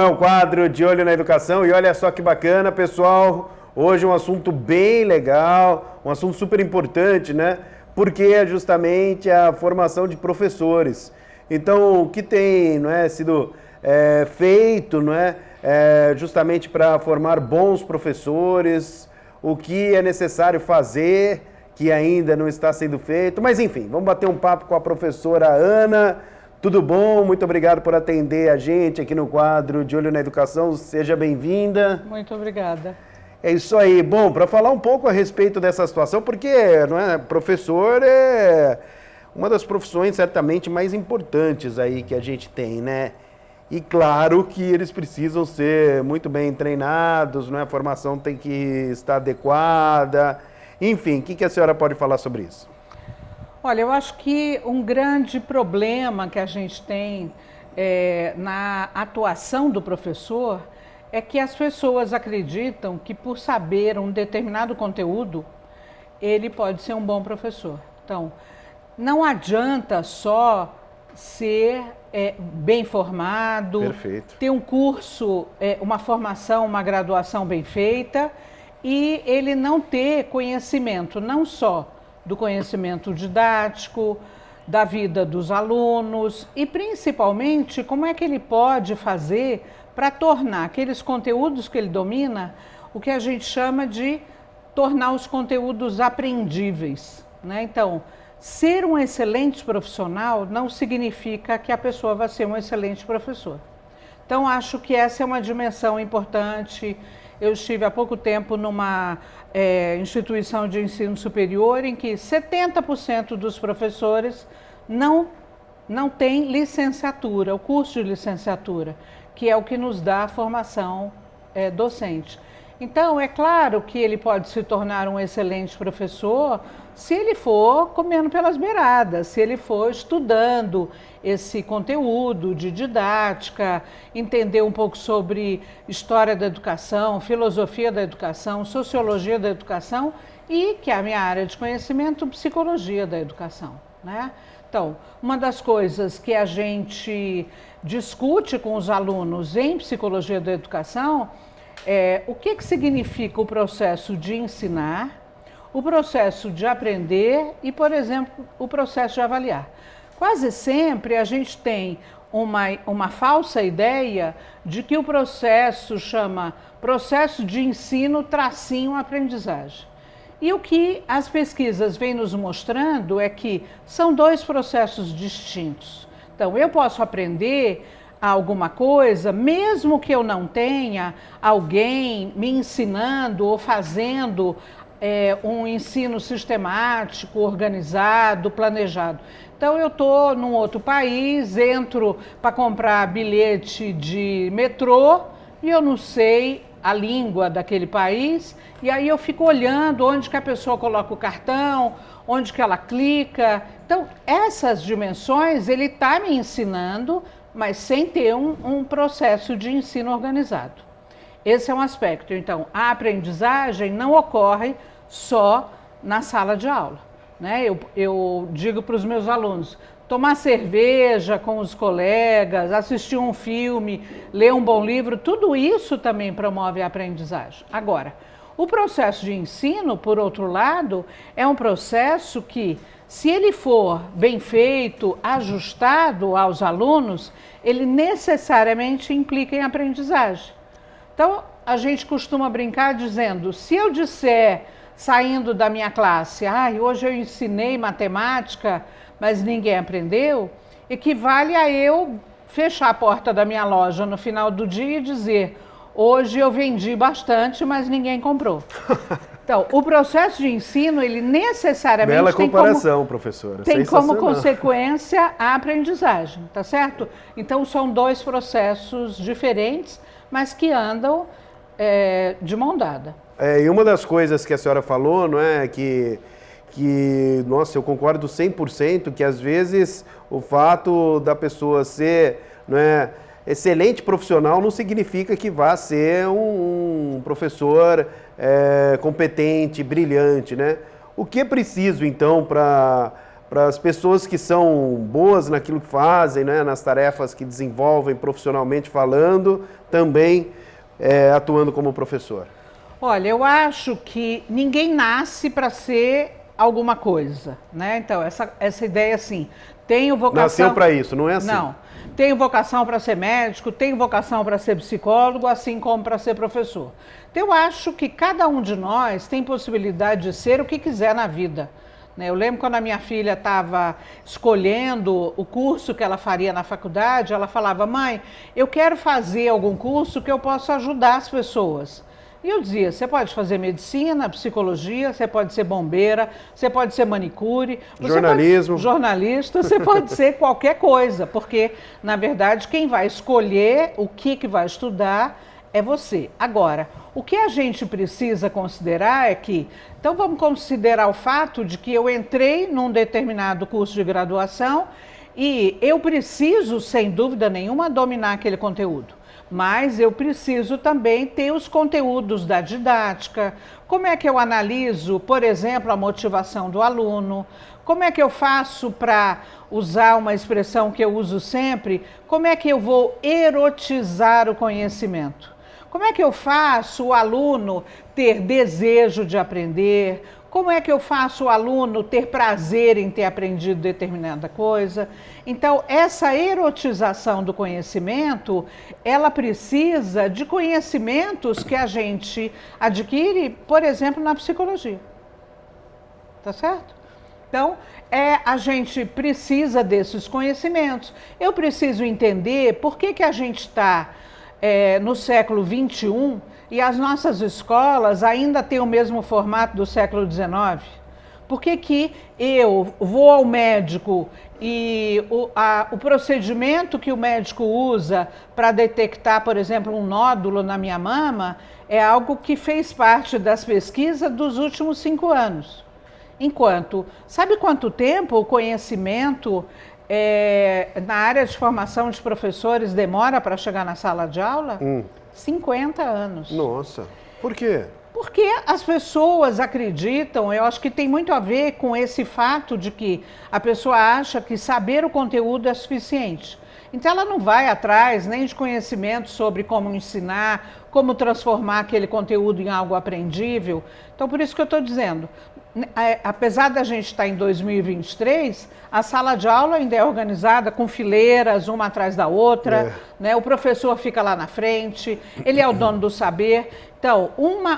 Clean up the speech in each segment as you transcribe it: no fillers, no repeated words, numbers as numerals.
ao quadro De Olho na Educação e olha só que bacana, pessoal. Hoje um assunto bem legal, um assunto super importante, né? Porque é justamente a formação de professores. Então, o que tem, não é, sido feito, não é, justamente para formar bons professores, o que é necessário fazer, que ainda não está sendo feito. Mas, enfim, vamos bater um papo com a professora Ana. Tudo bom? Muito obrigado por atender a gente aqui no quadro De Olho na Educação. Seja bem-vinda. Muito obrigada. É isso aí. Bom, para falar um pouco a respeito dessa situação, porque não é, professor é uma das profissões certamente mais importantes aí que a gente tem, né? E claro que eles precisam ser muito bem treinados, não é? A formação tem que estar adequada. Enfim, o que a senhora pode falar sobre isso? Olha, eu acho que um grande problema que a gente tem na atuação do professor é que as pessoas acreditam que por saber um determinado conteúdo, ele pode ser um bom professor. Então, não adianta só ser bem formado, Perfeito. ter um curso, uma formação, uma graduação bem feita e ele não ter conhecimento, não só do conhecimento didático, da vida dos alunos e principalmente como é que ele pode fazer para tornar aqueles conteúdos que ele domina, o que a gente chama de tornar os conteúdos aprendíveis, né? Então, ser um excelente profissional não significa que a pessoa vai ser um excelente professor. Então, acho que essa é uma dimensão importante. Eu estive há pouco tempo numa instituição de ensino superior em que 70% dos professores não têm licenciatura, o curso de licenciatura, que é o que nos dá a formação docente. Então, é claro que ele pode se tornar um excelente professor se ele for comendo pelas beiradas, se ele for estudando esse conteúdo de didática, entender um pouco sobre história da educação, filosofia da educação, sociologia da educação e, que é a minha área de conhecimento, psicologia da educação, né? Então, uma das coisas que a gente discute com os alunos em psicologia da educação é o que significa o processo de ensinar, o processo de aprender e, por exemplo, o processo de avaliar. Quase sempre a gente tem uma falsa ideia de que o processo chama processo de ensino tracinho aprendizagem. E o que as pesquisas vêm nos mostrando é que são dois processos distintos. Então, eu posso aprender alguma coisa, mesmo que eu não tenha alguém me ensinando ou fazendo um ensino sistemático, organizado, planejado. Então, eu estou num outro país, entro para comprar bilhete de metrô e eu não sei a língua daquele país, e aí eu fico olhando onde que a pessoa coloca o cartão, onde que ela clica. Então, essas dimensões ele está me ensinando, mas sem ter um processo de ensino organizado. Esse é um aspecto. Então, a aprendizagem não ocorre só na sala de aula, né? Eu digo para os meus alunos, tomar cerveja com os colegas, assistir um filme, ler um bom livro, tudo isso também promove a aprendizagem. Agora, o processo de ensino, por outro lado, é um processo que, se ele for bem feito, ajustado aos alunos, ele necessariamente implica em aprendizagem. Então, a gente costuma brincar dizendo, se eu disser, saindo da minha classe, hoje eu ensinei matemática, mas ninguém aprendeu, equivale a eu fechar a porta da minha loja no final do dia e dizer, hoje eu vendi bastante, mas ninguém comprou. Então, o processo de ensino, ele necessariamente Bela comparação, professora. Tem como consequência a aprendizagem, tá certo? Então, são dois processos diferentes, mas que andam de mão dada. E uma das coisas que a senhora falou, não é, que nossa, eu concordo 100%, que às vezes o fato da pessoa ser, não é, excelente profissional não significa que vá ser um professor competente, brilhante, né? O que é preciso, então, para as pessoas que são boas naquilo que fazem, né, nas tarefas que desenvolvem profissionalmente falando, também atuando como professor? Olha, eu acho que ninguém nasce para ser alguma coisa, né? Então, essa ideia assim, tenho vocação... Nasceu para isso, não é assim? Não, tenho vocação para ser médico, tenho vocação para ser psicólogo, assim como para ser professor. Então, eu acho que cada um de nós tem possibilidade de ser o que quiser na vida. Eu lembro quando a minha filha estava escolhendo o curso que ela faria na faculdade, ela falava, mãe, eu quero fazer algum curso que eu possa ajudar as pessoas. E eu dizia, você pode fazer medicina, psicologia, você pode ser bombeira, você pode ser manicure, jornalismo, jornalista, você pode ser qualquer coisa, porque, na verdade, quem vai escolher o que vai estudar é você. Agora, o que a gente precisa considerar é que, então vamos considerar o fato de que eu entrei num determinado curso de graduação e eu preciso, sem dúvida nenhuma, dominar aquele conteúdo. Mas eu preciso também ter os conteúdos da didática, como é que eu analiso, por exemplo, a motivação do aluno, como é que eu faço para usar uma expressão que eu uso sempre, como é que eu vou erotizar o conhecimento? Como é que eu faço o aluno ter desejo de aprender? Como é que eu faço o aluno ter prazer em ter aprendido determinada coisa? Então, essa erotização do conhecimento, ela precisa de conhecimentos que a gente adquire, por exemplo, na psicologia. Tá certo? Então, a gente precisa desses conhecimentos. Eu preciso entender por que a gente está no século XXI e as nossas escolas ainda têm o mesmo formato do século XIX. Por que eu vou ao médico e o procedimento que o médico usa para detectar, por exemplo, um nódulo na minha mama é algo que fez parte das pesquisas dos últimos 5 anos. Enquanto, sabe quanto tempo o conhecimento na área de formação de professores demora para chegar na sala de aula? 50 anos. Nossa, por quê? Porque as pessoas acreditam, eu acho que tem muito a ver com esse fato de que a pessoa acha que saber o conteúdo é suficiente. Então ela não vai atrás nem de conhecimento sobre como ensinar, como transformar aquele conteúdo em algo aprendível. Então por isso que eu estou dizendo, apesar da gente estar em 2023, a sala de aula ainda é organizada com fileiras, uma atrás da outra, né? O professor fica lá na frente, ele é o dono do saber. Então,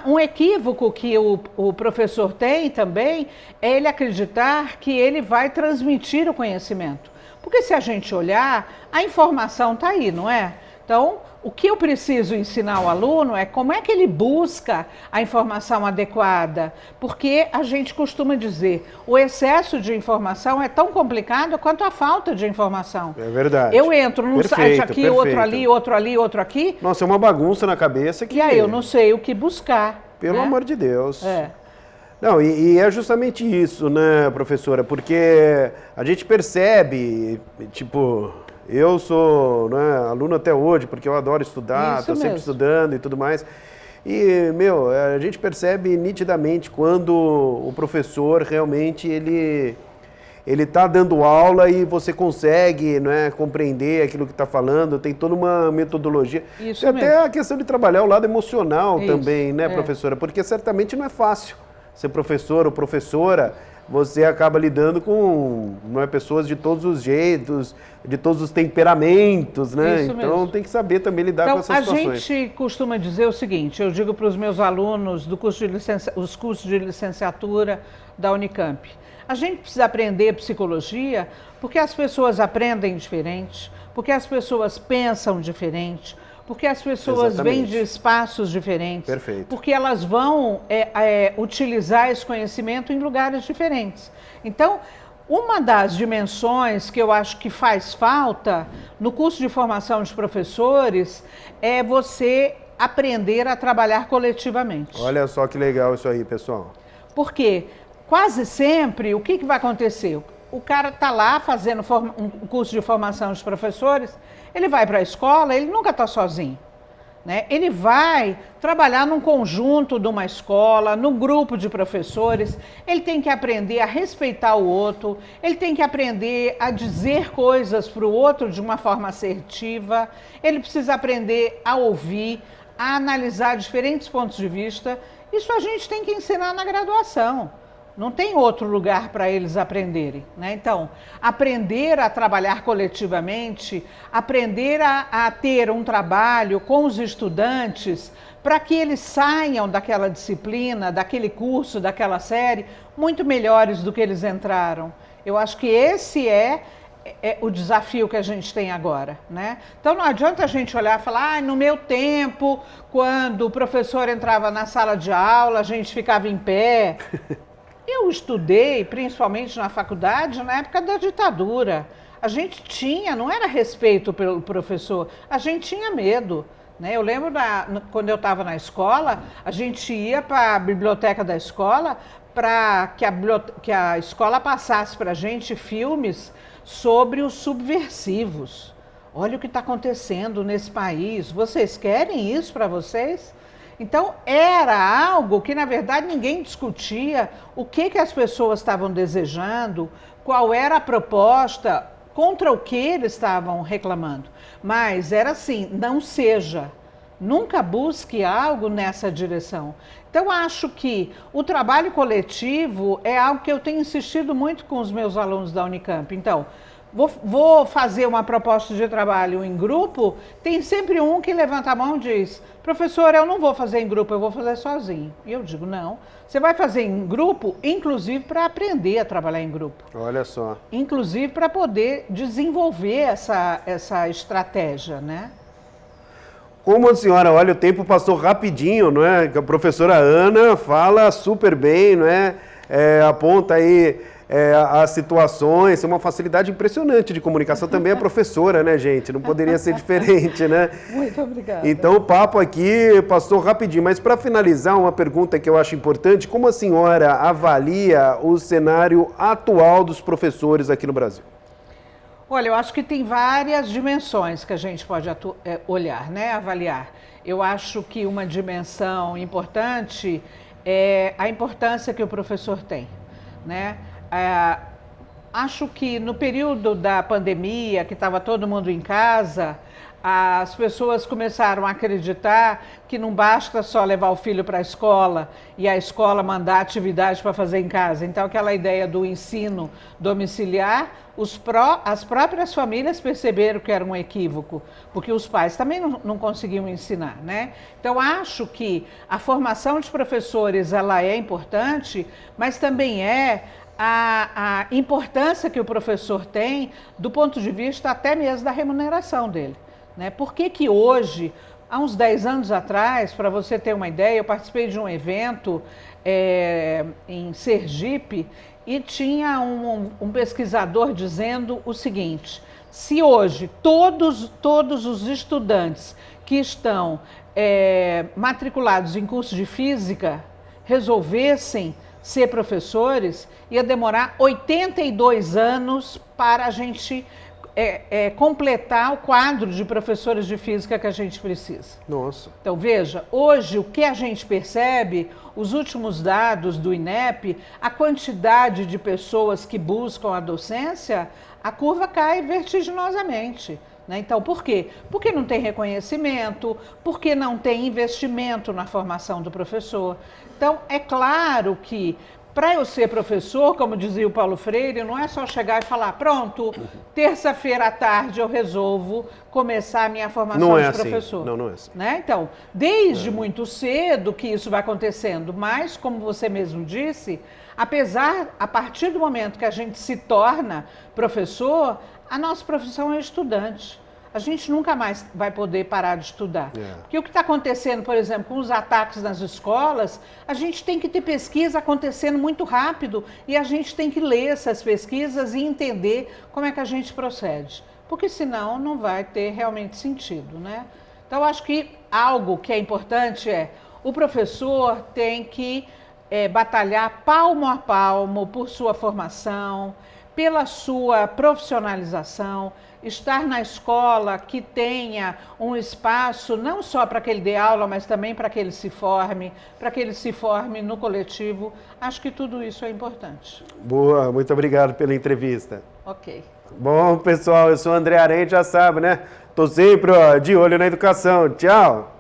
um equívoco que o professor tem também é ele acreditar que ele vai transmitir o conhecimento. Porque se a gente olhar, a informação está aí, não é? Então, o que eu preciso ensinar ao aluno é como é que ele busca a informação adequada, porque a gente costuma dizer, o excesso de informação é tão complicado quanto a falta de informação. É verdade. Eu entro num site aqui, outro ali, outro ali, outro aqui. Nossa, é uma bagunça na cabeça que... E aí eu não sei o que buscar. Pelo amor de Deus. É. Não, e é justamente isso, né, professora? Porque a gente percebe, tipo... Eu sou, né, aluno até hoje, porque eu adoro estudar, estou sempre estudando e tudo mais. E, a gente percebe nitidamente quando o professor realmente ele está dando aula e você consegue, né, compreender aquilo que está falando, tem toda uma metodologia. Isso e mesmo. até a questão de trabalhar o lado emocional também, né, professora? Porque certamente não é fácil ser professor ou professora. Você acaba lidando com pessoas de todos os jeitos, de todos os temperamentos, né? Isso então mesmo. Tem que saber também lidar com essas situações. A gente costuma dizer o seguinte, eu digo para os meus alunos do os cursos de licenciatura da Unicamp, a gente precisa aprender psicologia porque as pessoas aprendem diferente, porque as pessoas pensam diferente, porque as pessoas vêm de espaços diferentes. Perfeito. Porque elas vão utilizar esse conhecimento em lugares diferentes. Então, uma das dimensões que eu acho que faz falta no curso de formação de professores é você aprender a trabalhar coletivamente. Olha só que legal isso aí, pessoal. Porque quase sempre, o que vai acontecer? O cara está lá fazendo um curso de formação de professores, ele vai para a escola, ele nunca está sozinho. né? Ele vai trabalhar num conjunto de uma escola, no grupo de professores, ele tem que aprender a respeitar o outro, ele tem que aprender a dizer coisas para o outro de uma forma assertiva, ele precisa aprender a ouvir, a analisar diferentes pontos de vista. Isso a gente tem que ensinar na graduação. Não tem outro lugar para eles aprenderem, né? Então, aprender a trabalhar coletivamente, aprender a ter um trabalho com os estudantes para que eles saiam daquela disciplina, daquele curso, daquela série, muito melhores do que eles entraram. Eu acho que esse é o desafio que a gente tem agora, né? Então não adianta a gente olhar e falar, no meu tempo, quando o professor entrava na sala de aula, a gente ficava em pé. Eu estudei, principalmente na faculdade, na época da ditadura. A gente tinha, não era respeito pelo professor, a gente tinha medo, né? Eu lembro quando eu estava na escola, a gente ia para a biblioteca da escola para que a escola passasse para a gente filmes sobre os subversivos. Olha o que está acontecendo nesse país. Vocês querem isso para vocês? Então, era algo que, na verdade, ninguém discutia o que as pessoas estavam desejando, qual era a proposta, contra o que eles estavam reclamando. Mas era assim, não seja, nunca busque algo nessa direção. Então, acho que o trabalho coletivo é algo que eu tenho insistido muito com os meus alunos da Unicamp. Então, vou fazer uma proposta de trabalho em grupo, tem sempre um que levanta a mão e diz, professor, eu não vou fazer em grupo, eu vou fazer sozinho. E eu digo, não, você vai fazer em grupo, inclusive para aprender a trabalhar em grupo. Olha só. Inclusive para poder desenvolver essa estratégia, né? Como a senhora, olha, o tempo passou rapidinho, não é? A professora Ana fala super bem, não é? Aponta aí as situações, é uma facilidade impressionante de comunicação, também é professora, né, gente? Não poderia ser diferente, né? Muito obrigada. Então o papo aqui passou rapidinho, mas para finalizar, uma pergunta que eu acho importante, como a senhora avalia o cenário atual dos professores aqui no Brasil? Olha, eu acho que tem várias dimensões que a gente pode olhar, né, avaliar. Eu acho que uma dimensão importante é a importância que o professor tem, né? Acho que no período da pandemia, que estava todo mundo em casa, as pessoas começaram a acreditar que não basta só levar o filho para a escola e a escola mandar atividade para fazer em casa. Então, aquela ideia do ensino domiciliar, as próprias famílias perceberam que era um equívoco, porque os pais também não conseguiam ensinar, né? Então, acho que a formação de professores, ela é importante, mas também a importância que o professor tem do ponto de vista até mesmo da remuneração dele. Né? Por que hoje, há uns 10 anos atrás, para você ter uma ideia, eu participei de um evento em Sergipe e tinha um pesquisador dizendo o seguinte, se hoje todos os estudantes que estão matriculados em curso de física resolvessem ser professores, ia demorar 82 anos para a gente completar o quadro de professores de física que a gente precisa. Nossa. Então, veja, hoje o que a gente percebe, os últimos dados do INEP, a quantidade de pessoas que buscam a docência, a curva cai vertiginosamente. Então, por quê? Porque não tem reconhecimento, porque não tem investimento na formação do professor. Então, é claro que para eu ser professor, como dizia o Paulo Freire, não é só chegar e falar, pronto, terça-feira à tarde eu resolvo começar a minha formação de professor. Não é assim. Né? Então, desde muito cedo que isso vai acontecendo, mas, como você mesmo disse, a partir do momento que a gente se torna professor, a nossa profissão é estudante. A gente nunca mais vai poder parar de estudar. Porque o que está acontecendo, por exemplo, com os ataques nas escolas, a gente tem que ter pesquisa acontecendo muito rápido e a gente tem que ler essas pesquisas e entender como é que a gente procede. Porque senão não vai ter realmente sentido, né? Então, acho que algo que é importante o professor tem que batalhar palmo a palmo por sua formação, pela sua profissionalização, estar na escola que tenha um espaço não só para que ele dê aula, mas também para que ele se forme, no coletivo. Acho que tudo isso é importante. Boa, muito obrigado pela entrevista. Ok. Bom, pessoal, eu sou o André Arendt, já sabe, né? Tô sempre de olho na educação. Tchau!